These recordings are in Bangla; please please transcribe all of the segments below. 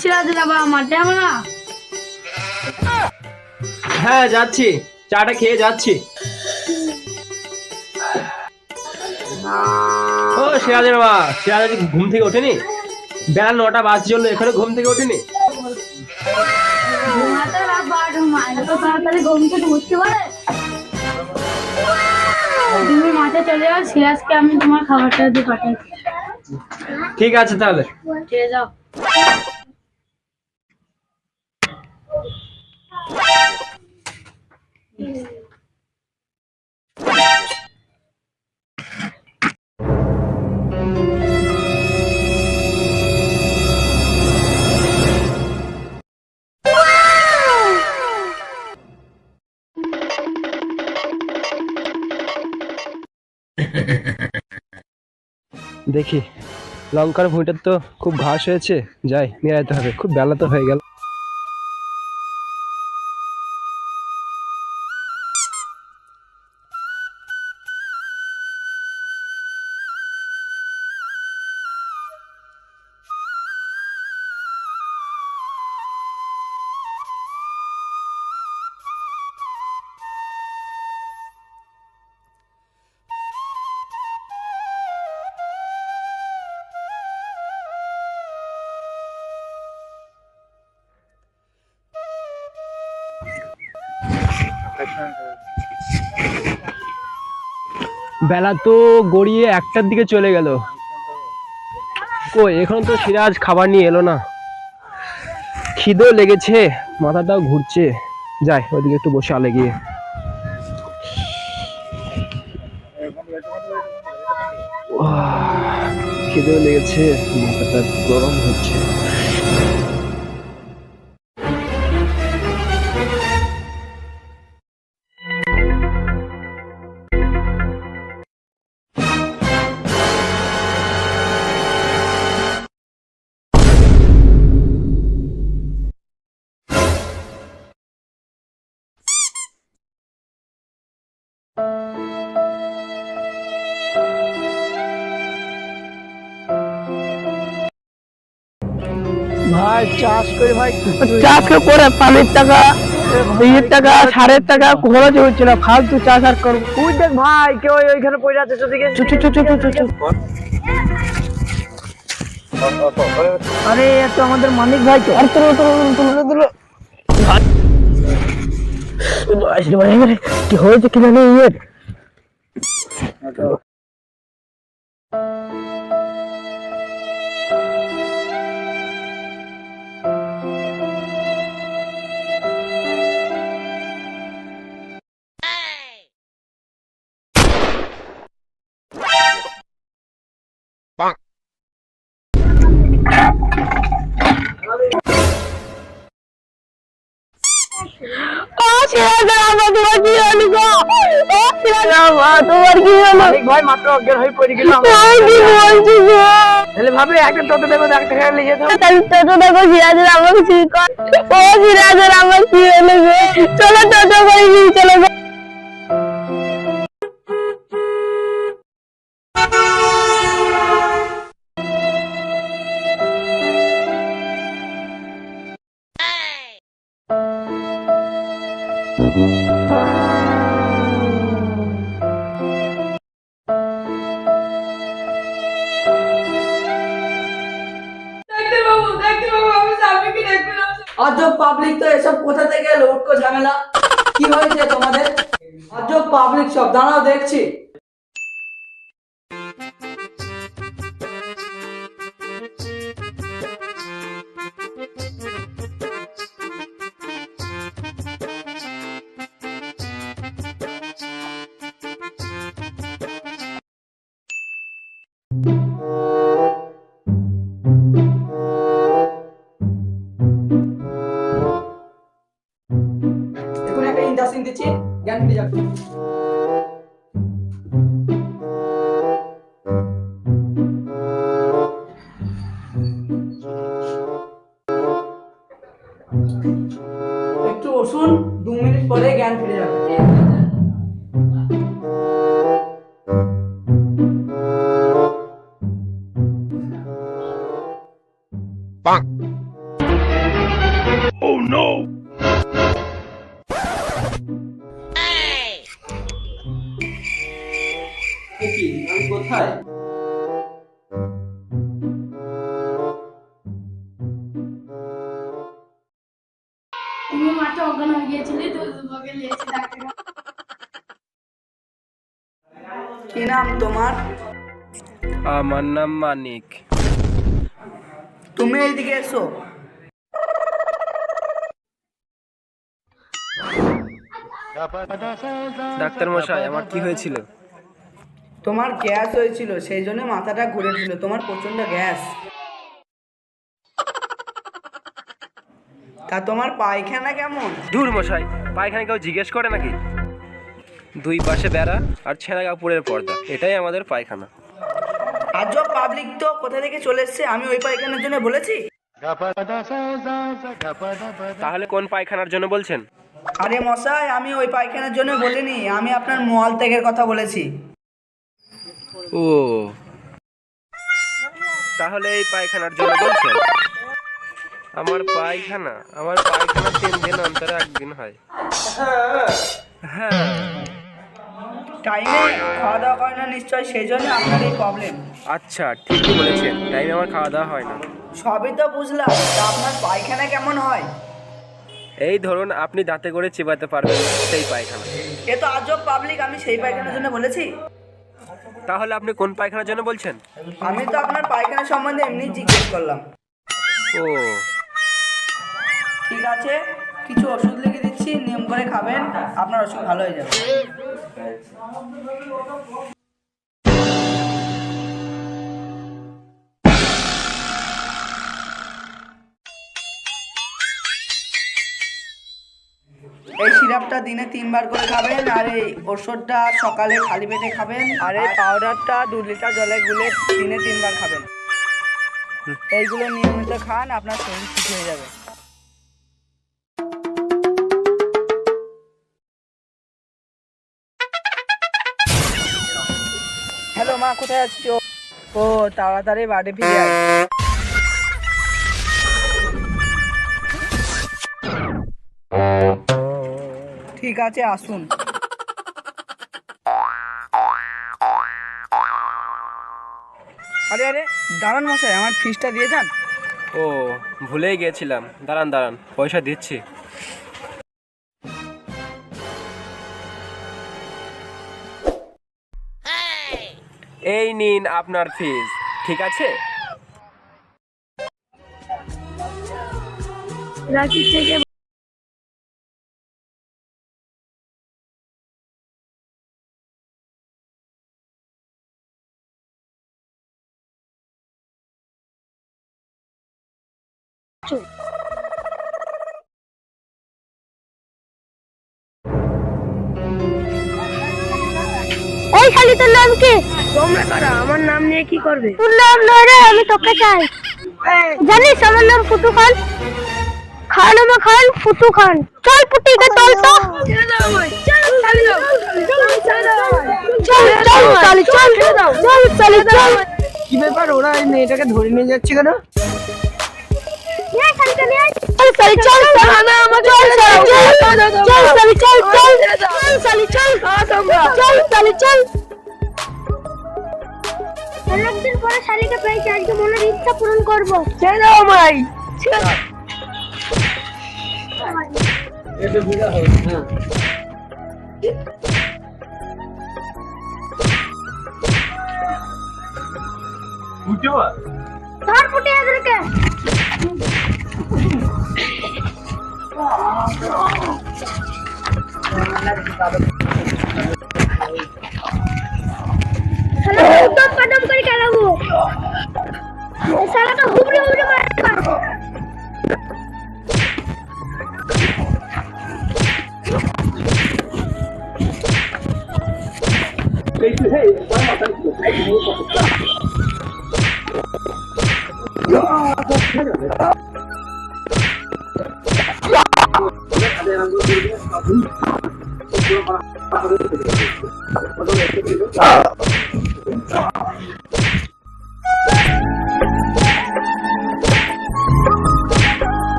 সিরাজ বাবা মাঠে যাবো না? হ্যাঁ যাচ্ছি, চাটা খেয়ে যাচ্ছি। ও সিরাজের মা, সিরাজ আজ ঘুম থেকে ওঠেনি? বেলা 9টা বাজছে, জন্য এখানে ঘুম থেকে ওঠেনি? ঘুমাতে রাত 12টা ঘুমায়, এত তাড়াতাড়ি ঘুম থেকে উঠতে পারে? তুমি মাঠে চলে যাও, সিরাজকে আমি তোমার খাবারটা দিয়ে পাঠাচ্ছি। ঠিক আছে তাহলে। ঠিক আছে, যাও। দেখি, লঙ্কার ভুঁইটার তো খুব ঘাস হয়েছে, যাই নিয়ে যেতে হবে, খুব বেলা তো হয়ে গেল। বেলা তো গড়িয়ে 1টার দিকে চলে গেল, কই এখন তো সিরাজ খাবার নিয়ে এলো না। খিদেও লেগেছে, মাথাটাও ঘুরছে, যাই ওদিকে একটু বসে আলে গিয়ে। খিদেও লেগেছে, মাথাটা গরম হচ্ছে। ভাই চাষ করে, ভাই চাষ করে পানির টাকা, ইয়ের টাকা, সারের টাকা খরচ হচ্ছে না, ফালতু চাষ আর করবো। তুই দেখ ভাই, কেউ ওইখানে পড়ে আছে, আরে তো আমাদের মানিক ভাই তো। আর কি হয়েছে কি জানি ইয়ের। ভাই মাত্র অজ্ঞান হয়ে পড়ে গেলাম। ভাবে একটা টোটো দেবো, একটা খেয়াল নিয়ে যেত। টোটো দেখো সিরাজের আমাকে ও সিরাজের আমার কি হলো গো, চলো টোটো করে নিয়ে চলো। অজব পাবলিক তো এসব কোথা থেকে এলো, উটকো ঝামেলা কি হয়েছে তোমাদের? অজব পাবলিক সব, দাঁড়াও দেখছি। এখন একটা ইন্ডাস্ট্রি দিচ্ছি, জ্ঞান ফিরে যাবে। একটু বসুন, 2 মিনিট পরে জ্ঞান ফিরে যাবে। কি আমি কোথায়? তুমি মাঠে অজ্ঞান হয়ে গিয়েছিলে তো তোমাকে নিয়েছে ডাক্তার। কি নাম তোমার? আমার নাম মানিক। তুমি এইদিকে এসো। ডাক্তার মশাই, আমার কি হয়েছিল? তোমার গ্যাস হয়েছিল, সেই জন্য মাথাটা ঘুরেছিল। তোমার প্রচন্ড গ্যাস। তা তোমার পায়খানা কেমন? ধুর মশাই, পায়খানা কেউ জিজ্ঞেস করে নাকি? দুই পাশে বেড়া আর ছেঁড়া কাপড়ের পর্দা, এটাই আমাদের পায়খানা। আজব পাবলিক তো কোথা থেকে চলে এসছে। আমি ওই পায়খানার জন্য বলেছি? তাহলে কোন পায়খানার জন্য বলছেন? আরে মশাই, আমি ওই পায়খানার জন্য বলিনি, আমি আপনার মল ত্যাগের কথা বলেছি। ও, তাহলে এই পায়খানার জন্য বলছেন? আমার পায়খানা 3 দিন অন্তরে একদিন হয়। হ্যাঁ। টাইমে খাওয়া দাওয়া করে না নিশ্চয়, সেই জন্য আপনার এই প্রবলেম। আচ্ছা, ঠিকই বলেছেন, টাইমে আমার খাওয়া দাওয়া হয় না। সবই তো বুঝলাম, তা আপনার পায়খানা কেমন হয়? এই ধরুন, আপনি দাঁতে করে চিবাতে পারবেন না, সেই পায়খানা। এ তো আজব পাবলিক, আমি সেই পায়খানার জন্য বলেছি? তাহলে আপনি কোন পায়খানার জন্য বলছেন? আমি তো আপনার পায়খানা সম্বন্ধে এমনি জিজ্ঞেস করলাম। ও, ঠিক আছে, কিছু ওষুধ লিখে দিচ্ছি, নিয়ম করে খাবেন, আপনার অসুখ ভালো হয়ে যাবে। এই সিরাপটা দিনে 3 বার করে খাবেন, আর এই ওষুধটা সকালে খালি পেটে খাবেন, আর এই পাউডারটা 2 লিটার জলে গুলে দিনে 3 বার খাবেন। এইগুলো নিয়মিত খান, আপনার শরীর ঠিক হয়ে যাবে। হ্যালো মা, কোথায় আছো? ও, তাড়াতাড়ি বাড়ি ফিরে আয়। ঠিক আছে, আসুন। আরে আরে, দাঁড়ান মশাই, আমার ফিসটা দিয়ে যান। ও, ভুলেই গিয়েছিলাম। দাঁড়ান, পয়সা দিচ্ছি। এই নিন আপনার ফিস, ঠিক আছে? রাঁচি থেকে এই শালি, তোর নাম কি? তোমরা কারা? আমার নাম নিয়ে কি করবে? তোর নাম নয় রে, আমি তোকে চাই। জানিস আমার নাম ফুটু খান? খান আমার খান, ফুটু খান। চল পুটিকে চল তো। ছেড়ে দাও আমায়, চল চালি দাও, ছেড়ে দাও আমায়। চল চল চালি চল চল চালি চল। কি ব্যাপার, ওরা এই মেয়েটাকে ধরে নিয়ে যাচ্ছে কেন? নিয়ে শালিকে নিয়ে চল চালি চল না আমার চল চালি চল চল চালি চল চল চালি চল চল চালি চল। অনেকদিন পরে শালিকে পেয়েছি, আজকে মনের ইচ্ছা পূরণ করবো। ছেড়ে দাও আমায়। এটা বিড়া হবে না। ধর পুটি এদেরকে। শালাকে কাদম করে খেলাবো। এই শালাকে হুবড়ে হুবড়ে মারবো।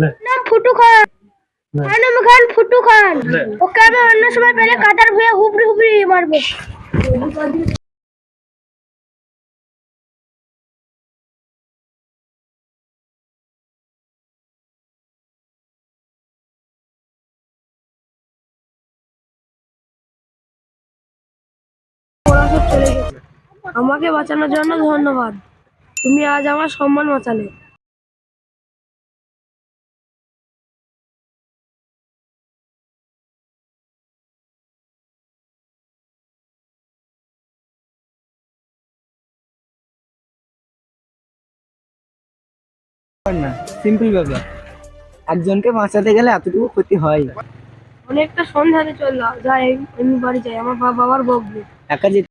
নাম ফুটু খান। আমার নাম খান ফুটু খান। ওকে আমি অন্য সময় পেলে কাটার ভুয়ে হুবড়ি হুবড়ি মারবো। ওরা সব চলে গেছে। আমাকে বাঁচানোর জন্য ধন্যবাদ। তুমি আজ আমার সম্মান বাঁচালে। না, সিম্পল ব্যাপার। একজনকে বাঁচাতে গেলে এতটুকু ক্ষতি হয়। অনেকটা সন্ধ্যাতে চললো, যাই আমি বাড়ি যাই, আমার বাবার বকবে। একা যেতে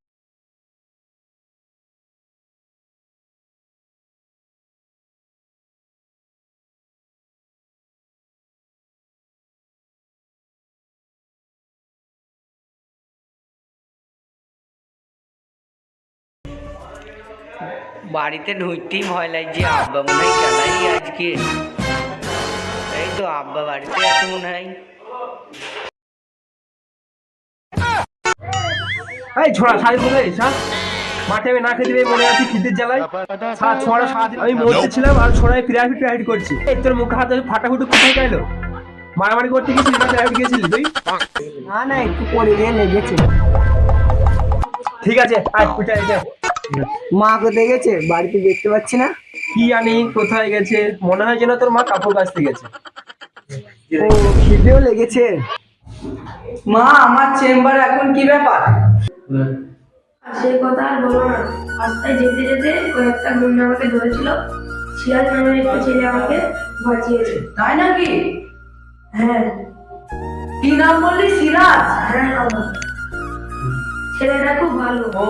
বাড়িতে ঢুকতেই ভয় লাগছে। আব্বা মনে হয় খেলাই আজকে। এই তো আব্বা বাড়িতে আছে মনে হয়। এই ছোড়া সারি কোথায় হ্যাঁ? মাঠে আমি না খেতে পেয়ে মনে আছি খিদের জ্বালায়। ছোড়া সারাদিন আমি বলতেছিলাম আর ছোড়ায় ফিরাফিট করছি। এই তোর মুখে হাতে ফাটাফুটি কোথায় গেল? মারামারি করতে গেছিলি না ফিরাফিট গেছিলি তুই? না না, একটু পরে গিয়ে লেগেছে। ঠিক আছে আয় উঠে যা। মা কোথায় গেছে? বাড়িতে দেখতে পাচ্ছি না। কি জানি কোথায় গেছে, মনে হয় যেন তোর মা কাপড় কাচতে গেছে। ও, খিদেও লেগেছে। মা, আমার চেম্বার এখন কি ব্যাপার? সে কথা আর বলো না। রাস্তায় যেতে যেতে কয়েকটা গুন্ডা আমাকে ধরেছিল। সিরাজ নামের একটা ছেলে আমাকে বাঁচিয়েছে। তাই নাকি? হ্যাঁ কি নাম বললি? সিরাজ? হ্যাঁ বাবা, ছেলেটা খুব ভালো। ও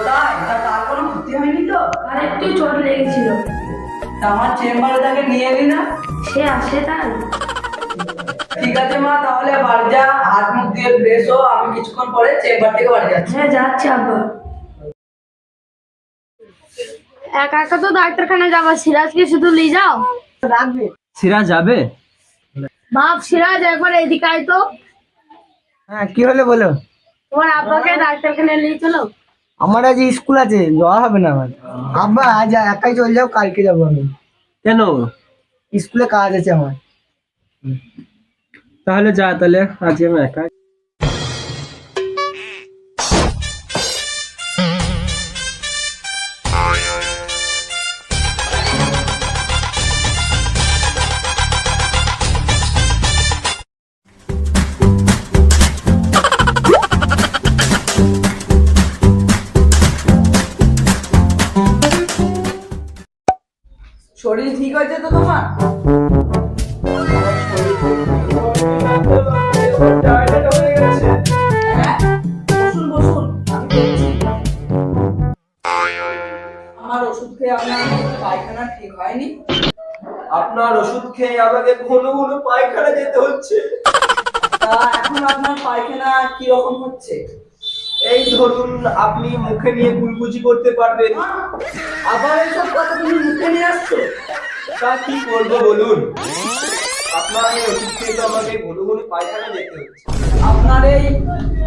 তাই? তার কোনো ক্ষতি হয়নি তো? আর একটু চোট লেগেছিল। তা আমার চেম্বারে তাকে নিয়ে এলি না? সে আসে তাই। ঠিক আছে মা, তাহলে বাড়ি যা, হাত মুখ দিয়ে ফ্রেশ হো। আমি কিছুক্ষণ পরে চেম্বার থেকে বাড়ি যাচ্ছি। হ্যাঁ যাচ্ছে আব্বা। একা একা তো ডাক্তারখানা যাবা, সিরাজকে শুধু নিয়ে যাও। রাখবে? সিরাজ যাবে? বাপ সিরাজ একবার এদিকে আয় তো। হ্যাঁ, কি হলো বলো। তোমার আব্বাকে ডাক্তারখানা নিয়ে চলো। আমার আজ স্কুল আছে, যাওয়া হবে না আমার। আব্বা আজ একাই চলে যাও, কালকে যাবো আমি। কেন? স্কুলে কাজ আছে আমার। তাহলে যা, তাহলে আজ আমি একা। শরীর ঠিক হয়েছে তো তোমার? হ্যাঁ, বসুন বসুন, আমি বলছি। আমার ওষুধ খেয়ে আপনার পায়খানা ঠিক হয়নি? আপনার ওষুধ খেয়ে আমাকে ঘন ঘন পায়খানা যেতে হচ্ছে। তা এখন আপনার পায়খানা কি রকম হচ্ছে? এই ধরুন, আপনি মুখে নিয়ে কুলকুচি করতে পারবেন। আবার এইসব কথা তুমি মুখে নিয়ে আসছো? তা কি করবো বলুন, আপনার এই ওষুধ খেয়ে তো আমাকে ঘন ঘন পায়খানা যেতে হচ্ছে। আপনার এই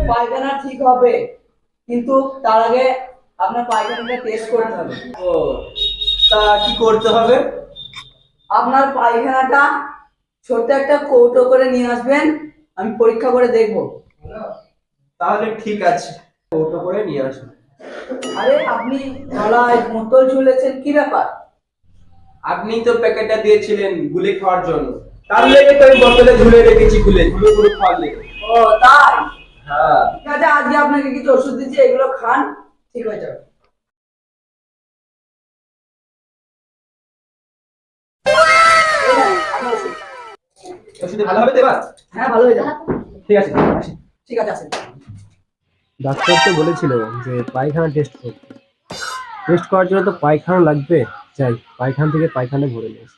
পায়খানা ঠিক হবে, কিন্তু তার আগে আপনার পায়খানাটা টেস্ট করতে হবে। ও, তা কি করতে হবে? আপনার পায়খানাটা ছোট্ট একটা কৌটো করে নিয়ে আসবেন, আমি পরীক্ষা করে দেখব। তাহলে ঠিক আছে, কৌটো করে নিয়ে আসুন। আরে আপনি গলায় বোতল ঝুলেছেন, কি ব্যাপার? আপনি তো প্যাকেটটা দিয়েছিলেন গুলে খাওয়ার জন্য, তার লেগে তো আমি বোতলে ঝুলে রেখেছি গুলে গুলো খাওয়ার লেগে। ও তাই? হ্যাঁ। ঠিক আছে, আজকে আপনাকে কিছু ওষুধ দিচ্ছি, এগুলো খান, ঠিক হয়ে যাবে। এই নেন, আপনার ওষুধ। ওষুধে ভালো হবে তো এবার? হ্যাঁ, ভালো হয়ে যাবে। ঠিক আছে, আসি। ঠিক আছে, আসেন। ডাক্তার তো বলেছিল যে পায়খানা টেস্ট করতে। টেস্ট করার জন্য তো পায়খানা লাগবে। যাই, পায়খানা থেকে পায়খানা ভরে নিয়ে আসি।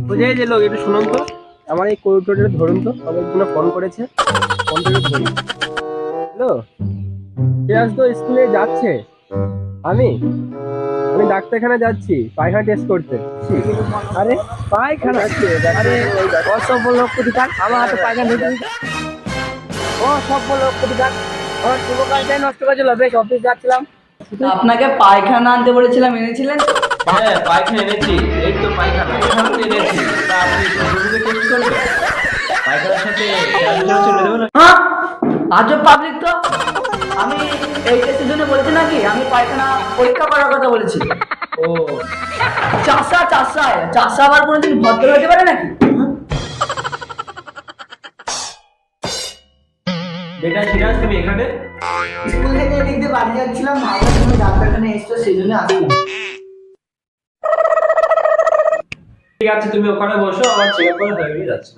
বুঝে যে লোক একটু শুনুন তো, আমার এই কৌটোটা ধরুন তো, আমার জন্য ফোন করেছে, ফোনটা একটু ধরুন। হ্যালো, সিরাজ তো স্কুলে যাচ্ছে, আমি ডাক্তারখানা যাচ্ছি পায়খানা টেস্ট করতে। আরে পায়খানা আছে, আরে অসভ্য লোক কোথাকার, আমার হাতে পায়খানা ঢুকে দিচ্ছে। ও সভ্য লোক কোথাকার, আমার শুভ কাজটাই নষ্ট করেছিল। বেশ, অফিস যাচ্ছিলাম। আপনাকে পায়খানা আনতে বলেছিলাম, এনেছিলেন? হ্যাঁ, পায়খানা এনেছি, এই তো পায়খানা এখানে এনেছি। তা আপনি রোগীকে টেস্ট করবেন? পায়খানার সাথে চলে দেবো না? হ্যাঁ, আজব পাবলিক তো। আমি এই টেস্টের জন্য বলেছি নাকি? আমি পায়খানা পরীক্ষা করার কথা বলেছি। ও চাষা আবার কোনোদিন ভদ্র হতে পারে নাকি? বেটা সিরাজ, তুমি এখানে? স্কুল থেকে এদিক দিয়ে বাড়ি যাচ্ছিলাম, ভাবলাম তুমি ডাক্তারখানে এসছো, সেই জন্য আসলাম। ঠিক আছে, তুমি ওখানে বসো, আমার চেক আপ করে হয়ে যাচ্ছে।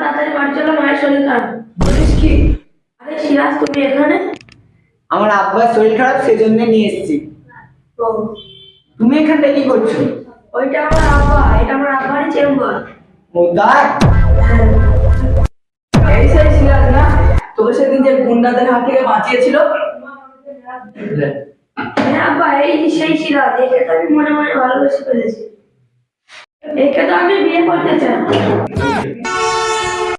তাড়াতাড়ি বাড়ি চলো, মায়ের শরীর খারাপ। বলিস কি? আরে সিরাজ, তুমি এখানে? আমার আব্বার শরীর খারাপ, সেই জন্য নিয়ে এসেছি। ও, তুমি এখানটা কি করছো? ওইটা আমার আব্বা, এটা আমার আব্বারই চেম্বার। ও তাই? এই সেই সিরাজ না, তোকে সেদিন যে গুন্ডাদের হাত থেকে বাঁচিয়েছিল? হ্যাঁ আব্বা, এই সেই সিরাজ, একে তো আমি মনে মনে ভালোবেসে ফেলেছি। একে তো আমি বিয়ে করতে চাই।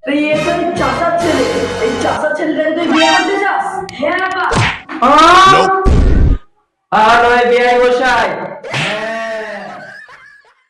তুই এই চাষার ছেলে, এই চাষার ছেলেটাকে তুই বিয়ে করতে চাস? হ্যাঁ আব্বা। আর নয় বিআই বসাই,